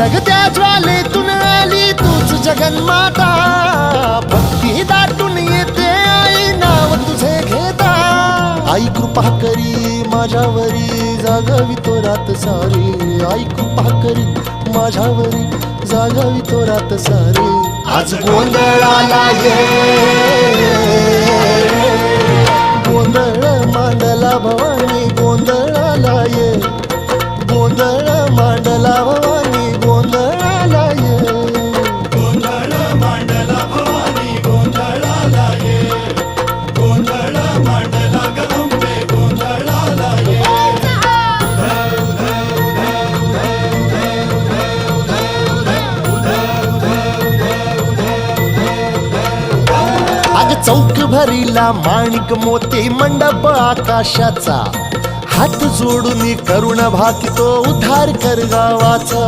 जगत्या ज्वालेतून आली तूच जगन्माता, भक्ती दाटून येते आई नाव तुझे घेता. आई कृपा करी माझ्यावरी जागावी तो रात सारी, आई कृपा करी माझ्यावरी जागावी तो रात सारी. आज गोंधळाला ये, गोंधळ मांडला भवानी गोंधळाला ये, गोंधळ मांडला भवानी गोंधळाला ये. गोंधळ मांडला भवानी गोंधळाला ये, गोंधळ मांडला गंबे गोंधळाला ये. अग चौक भरीला माणिक मोती मंडप आकाशाचा, हात जोडून करुण भाकितो उद्धार कर गावाचा.